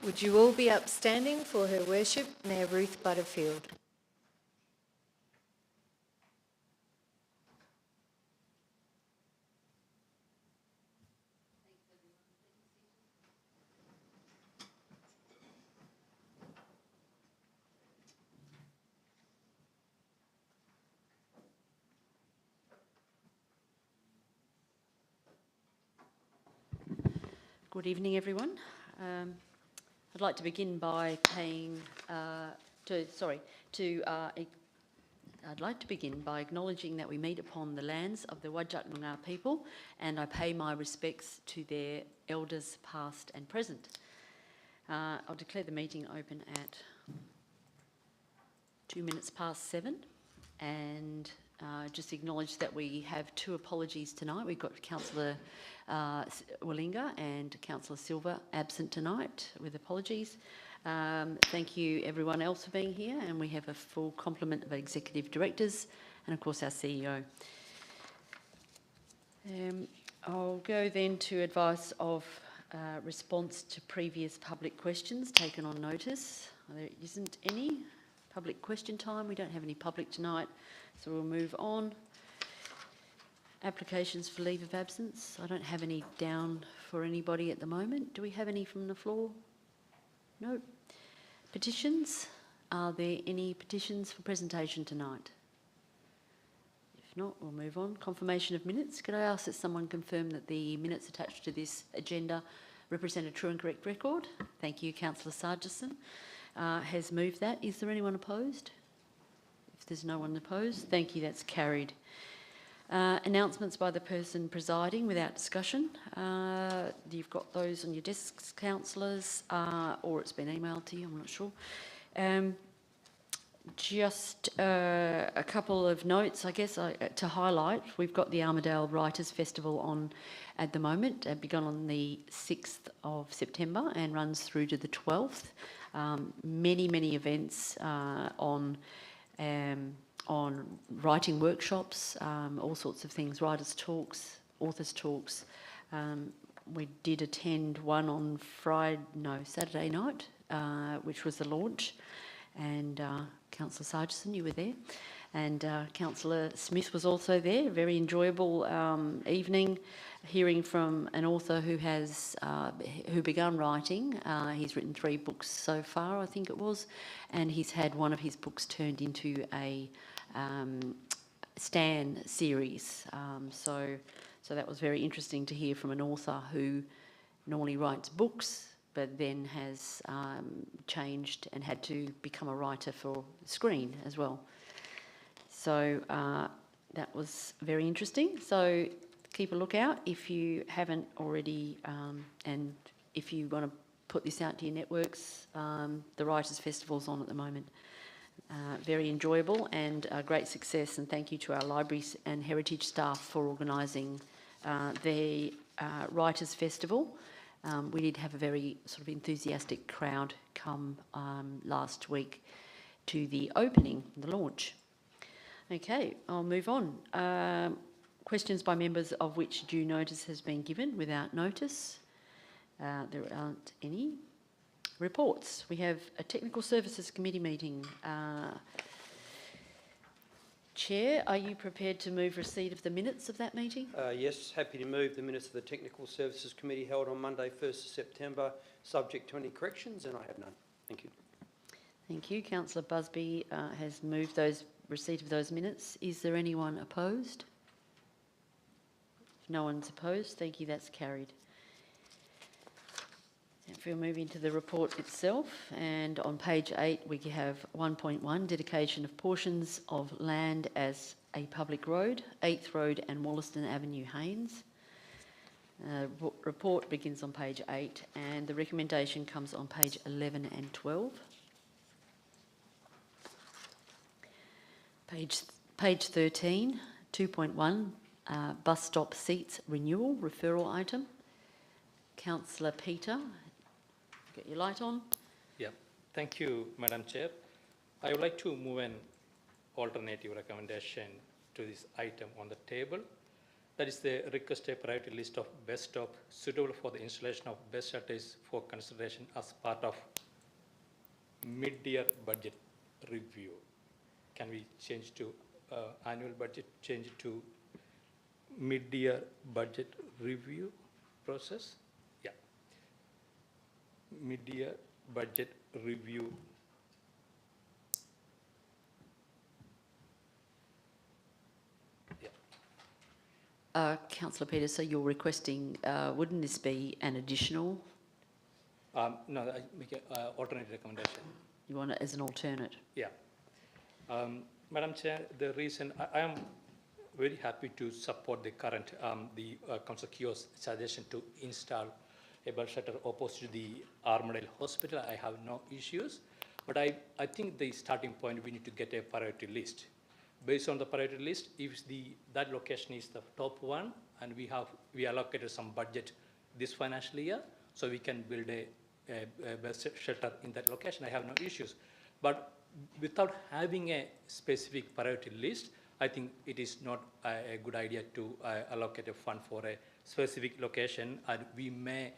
Would you all be upstanding for Her Worship, Mayor Ruth Butterfield? Good evening, everyone. I'd like to begin by I'd like to begin by acknowledging that we meet upon the lands of the Whadjuk Noongar people, and I pay my respects to their elders past and present. I'll declare the meeting open at 7:02, and just acknowledge that we have two apologies tonight. We've got Councillor Wallinga and Councillor Silva absent tonight with apologies. Thank you everyone else for being here, and we have a full complement of executive directors and of course our CEO. I'll go then to advice of response to previous public questions taken on notice. There isn't any public question time. We don't have any public tonight, so we'll move on. Applications for leave of absence. I don't have any down for anybody at the moment. Do we have any from the floor? No. Petitions. Are there any petitions for presentation tonight? If not, we'll move on. Confirmation of minutes. Could I ask that someone confirm that the minutes attached to this agenda represent a true and correct record? Thank you, Councillor Sargison. Has moved that. Is there anyone opposed? If there's no one opposed, thank you, that's carried. Announcements by the person presiding without discussion. You've got those on your desks, councillors, or it's been emailed to you, I'm not sure. Just a couple of notes, I guess, to highlight. We've got the Armidale Writers' Festival on at the moment. It began on the 6th of September and runs through to the 12th. Many events on writing workshops, all sorts of things, writers' talks, authors' talks. We did attend one on Saturday night, which was the launch, and Councillor Sargison, you were there, and Councillor Smith was also there. Very enjoyable evening, hearing from an author who began writing. He's written 3 books so far, I think it was, and he's had one of his books turned into a Stan series. So that was very interesting to hear from an author who normally writes books, but then has changed and had to become a writer for screen as well. So that was very interesting. So keep a lookout if you haven't already, and if you want to put this out to your networks, the Writers' Festival's on at the moment. Very enjoyable and a great success, and thank you to our libraries and heritage staff for organising the Writers' Festival. We did have a very sort of enthusiastic crowd come last week to the opening, the launch. Okay, I'll move on. Questions by members of which due notice has been given without notice. There aren't any. Reports. We have a Technical Services Committee meeting. Chair, are you prepared to move receipt of the minutes of that meeting? Yes, happy to move the minutes of the Technical Services Committee held on Monday 1st of September, subject to any corrections, and I have none. Thank you. Thank you. Councillor Busby has moved receipt of those minutes. Is there anyone opposed? If no one's opposed, thank you, that's carried. If we'll move into the report itself, and on page 8 we have 1.1, dedication of portions of land as a public road, 8th Road and Wollaston Avenue, Haynes. Report begins on page 8 and the recommendation comes on page 11 and 12. Page 13, 2.1, bus stop seats renewal, referral item. Councillor Peter, get your light on. Yeah, thank you, Madam Chair. I would like to move an alternative recommendation to this item on the table. That is the request a priority list of bus stop suitable for the installation of bus shelters for consideration as part of mid-year budget review. Can we change to annual budget, change it to mid-year budget review process? Yeah. Mid-year budget review. Councillor Peters, so you're requesting, wouldn't this be an additional? No, I make an alternate recommendation. You want it as an alternate? Yeah. Madam Chair, the reason I am very happy to support the current, Councillor Keogh's suggestion to install a bus shelter opposite to the Armadale Hospital. I have no issues, but I think the starting point, we need to get a priority list. Based on the priority list, if that location is the top one, and we allocated some budget this financial year, so we can build a bus shelter in that location, I have no issues. But without having a specific priority list, I think it is not a good idea to allocate a fund for a specific location, and we may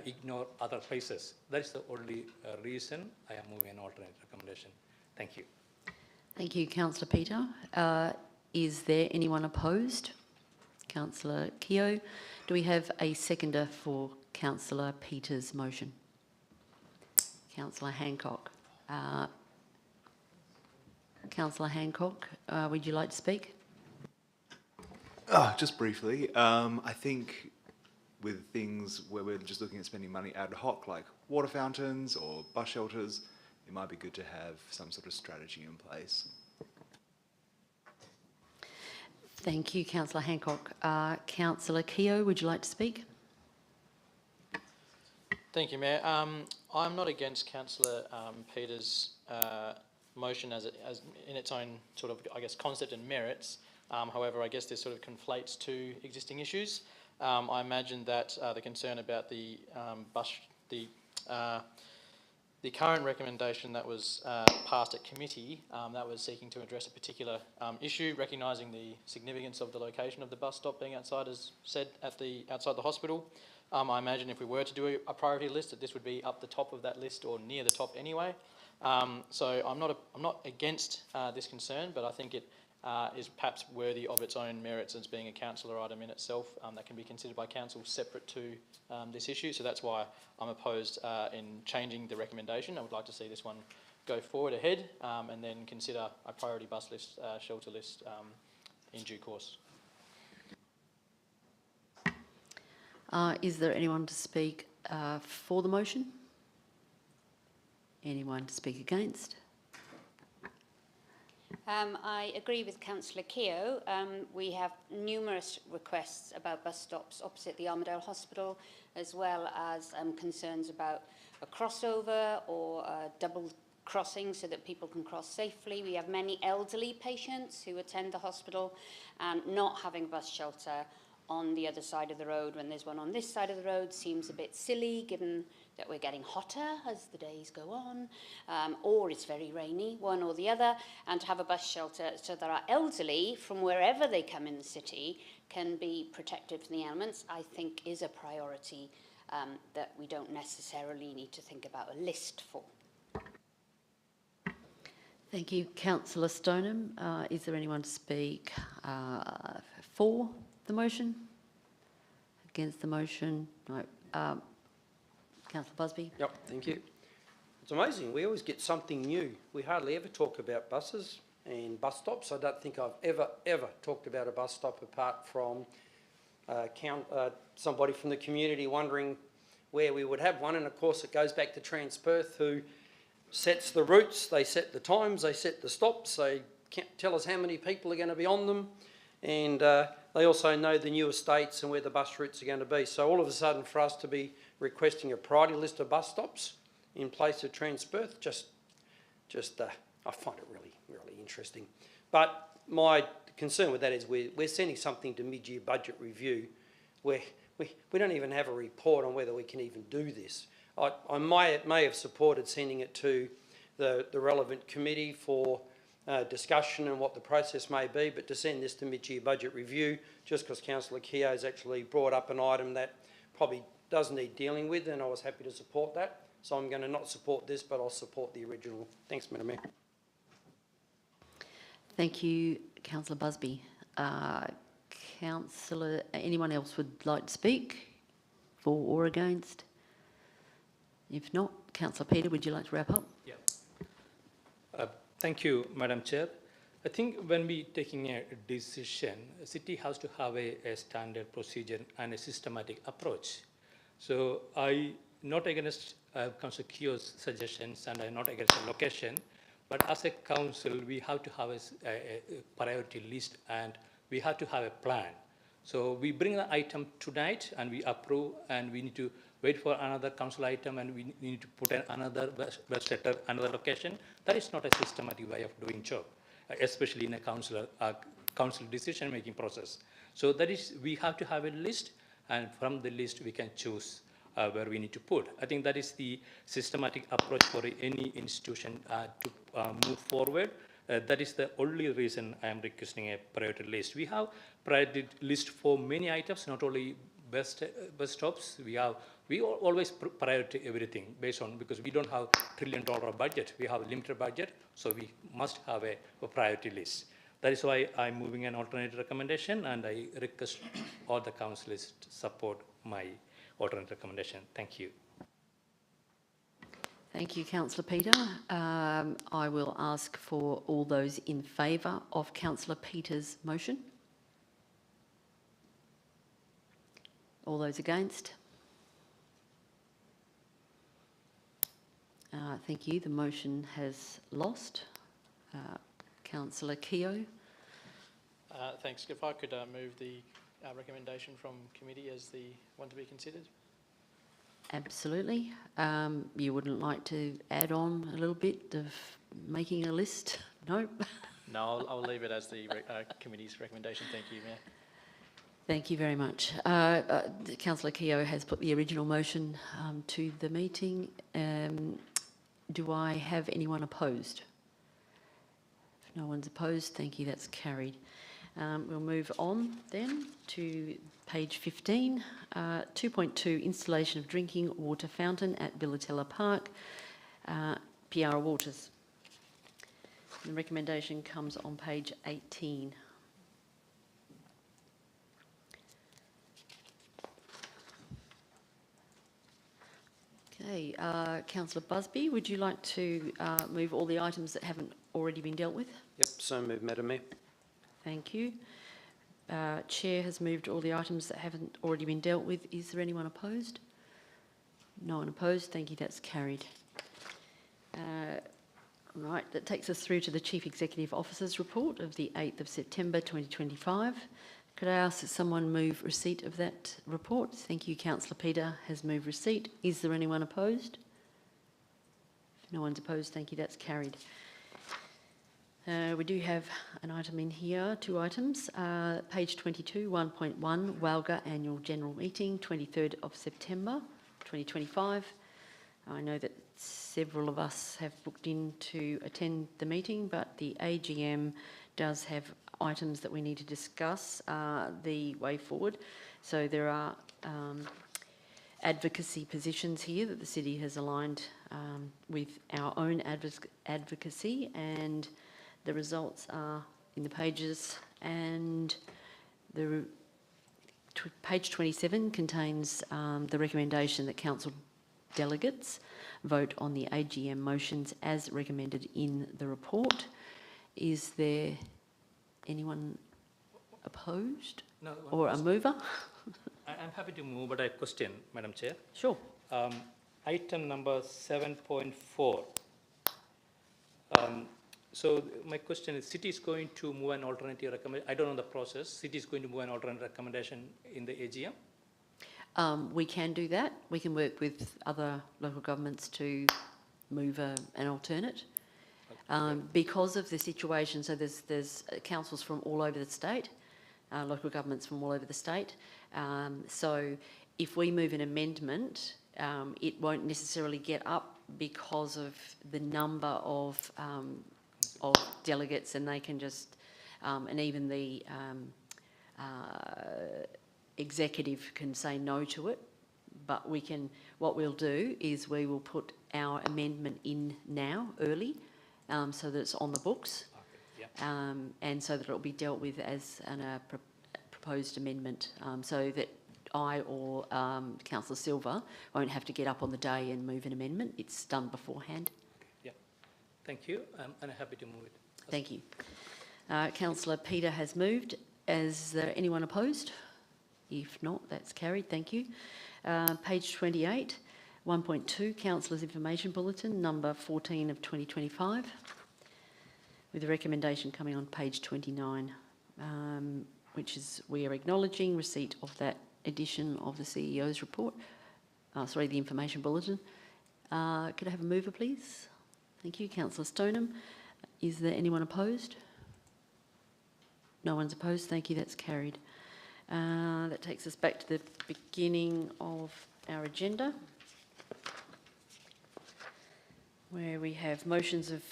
ignore other places. That is the only reason I am moving an alternate recommendation. Thank you. Thank you, Councillor Peter. Is there anyone opposed? Councillor Keogh. Do we have a seconder for Councillor Peter's motion? Councillor Hancock. Councillor Hancock, would you like to speak? Just briefly, I think with things where we're just looking at spending money ad hoc, like water fountains or bus shelters, it might be good to have some sort of strategy in place. Thank you, Councillor Hancock. Councillor Keogh, would you like to speak? Thank you, Mayor. I'm not against Councillor Peters' motion as in its own sort of, I guess, concept and merits. However, I guess this sort of conflates two existing issues. I imagine that the concern about the current recommendation that was passed at committee, that was seeking to address a particular issue, recognising the significance of the location of the bus stop being outside, as said, outside the hospital. I imagine if we were to do a priority list, that this would be up the top of that list or near the top anyway. So I'm not against this concern, but I think it is perhaps worthy of its own merits as being a councillor item in itself that can be considered by council separate to this issue. So that's why I'm opposed in changing the recommendation. I would like to see this one go forward ahead and then consider a priority bus list, shelter list in due course. Is there anyone to speak for the motion? Anyone to speak against? I agree with Councillor Keogh. We have numerous requests about bus stops opposite the Armadale Hospital, as well as concerns about a crossover or a double crossing so that people can cross safely. We have many elderly patients who attend the hospital, and not having a bus shelter on the other side of the road when there's one on this side of the road seems a bit silly, given that we're getting hotter as the days go on, or it's very rainy, one or the other, and to have a bus shelter so that our elderly, from wherever they come in the city, can be protected from the elements, I think is a priority that we don't necessarily need to think about a list for. Thank you, Councillor Stoneham. Is there anyone to speak for the motion? Against the motion? No. Councillor Busby. Yep, thank you. It's amazing, we always get something new. We hardly ever talk about buses and bus stops. I don't think I've ever talked about a bus stop apart from somebody from the community wondering where we would have one. And of course it goes back to Transperth, who sets the routes, they set the times, they set the stops, they can't tell us how many people are going to be on them. And they also know the new estates and where the bus routes are going to be. So all of a sudden for us to be requesting a priority list of bus stops in place of Transperth, I find it really interesting. But my concern with that is we're sending something to mid-year budget review where we don't even have a report on whether we can even do this. I may have supported sending it to the relevant committee for discussion and what the process may be, but to send this to mid-year budget review, just because Councillor Keogh's actually brought up an item that probably does need dealing with, and I was happy to support that. So I'm going to not support this, but I'll support the original. Thanks, Madam Mayor. Thank you, Councillor Busby. Councillor, anyone else would like to speak for or against? If not, Councillor Peter, would you like to wrap up? Yeah. Thank you, Madam Chair. I think when we taking a decision, the city has to have a standard procedure and a systematic approach. So I not against Councillor Keogh's suggestions, and I'm not against the location, but as a council, we have to have a priority list, and we have to have a plan. So we bring the item tonight and we approve, and we need to wait for another council item, and we need to put another bus letter, another location. That is not a systematic way of doing job, especially in a council decision-making process. So that is, we have to have a list, and from the list we can choose where we need to put. I think that is the systematic approach for any institution to move forward. That is the only reason I am requesting a priority list. We have priority list for many items, not only bus stops. We always priority everything based on, because we don't have $1 trillion budget. We have a limited budget, so we must have a priority list. That is why I'm moving an alternate recommendation, and I request all the councillors to support my alternate recommendation. Thank you. Thank you, Councillor Peter. I will ask for all those in favour of Councillor Peter's motion. All those against? Thank you. The motion has lost. Councillor Keogh. Thanks. If I could move the recommendation from committee as the one to be considered. Absolutely. You wouldn't like to add on a little bit of making a list? No? No, I'll leave it as the committee's recommendation. Thank you, Mayor. Thank you very much. Councillor Keogh has put the original motion to the meeting. Do I have anyone opposed? If no one's opposed, thank you, that's carried. We'll move on then to page 15, 2.2, installation of drinking water fountain at Billatella Park, Piara Waters. The recommendation comes on page 18. Okay, Councillor Busby, would you like to move all the items that haven't already been dealt with? Yep, so moved, Madam Mayor. Thank you. Chair has moved all the items that haven't already been dealt with. Is there anyone opposed? No one opposed. Thank you. That's carried. Right, that takes us through to the Chief Executive Officer's report of the 8th of September 2025. Could I ask that someone move receipt of that report? Thank you. Councillor Peter has moved receipt. Is there anyone opposed? If no one's opposed, thank you. That's carried. We do have an item in here, two items. Page 22, 1.1, WALGA Annual General Meeting, 23rd of September 2025. I know that several of us have booked in to attend the meeting, but the AGM does have items that we need to discuss the way forward. So there are advocacy positions here that the city has aligned with our own advocacy, and the results are in the pages, and the page 27 contains the recommendation that council delegates vote on the AGM motions as recommended in the report. Is there anyone opposed? No, or a mover? I'm happy to move, but I have a question, Madam Chair. Sure. Item number 7.4. So my question is, city is going to move an alternative recommendation. I don't know the process. City is going to move an alternative recommendation in the AGM. We can do that. We can work with other local governments to move an alternate. Because of the situation, so there's councils from all over the state, local governments from all over the state. So if we move an amendment, it won't necessarily get up because of the number of of delegates, and they can just, and even the executive can say no to it. But we can, what we'll do is we will put our amendment in now, early, so that it's on the books. Okay, yeah. And so that it'll be dealt with as a proposed amendment, so that I or Councillor Silva won't have to get up on the day and move an amendment. It's done beforehand. Yeah. Thank you. I'm happy to move it. Thank you. Councillor Peter has moved. Is there anyone opposed? If not, that's carried. Thank you. Page 28, 1.2, Councillors' Information Bulletin, number 14 of 2025, with a recommendation coming on page 29, which is we are acknowledging receipt of that edition of the CEO's report, the Information Bulletin. Could I have a mover, please? Thank you. Councillor Stoneham. Is there anyone opposed? No one's opposed. Thank you. That's carried. That takes us back to the beginning of our agenda, where we have motions of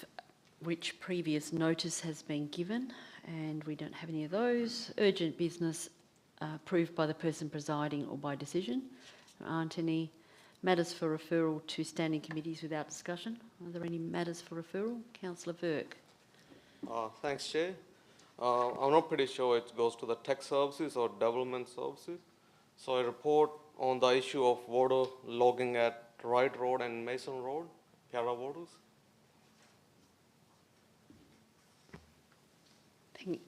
which previous notice has been given, and we don't have any of those. Urgent business approved by the person presiding or by decision. There aren't any matters for referral to standing committees without discussion. Are there any matters for referral? Councillor Burke. Thanks, Chair. I'm not pretty sure it goes to the tech services or development services. So I report on the issue of water logging at Wright Road and Mason Road, Piara Waters.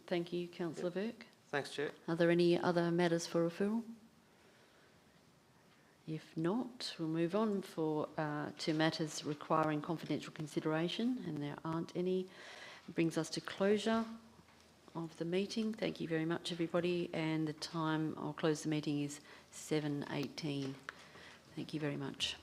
Thank you, Councillor Burke. Thanks, Chair. Are there any other matters for referral? If not, we'll move on to matters requiring confidential consideration, and there aren't any. It brings us to closure of the meeting. Thank you very much, everybody, and the time I'll close the meeting is 7:18. Thank you very much.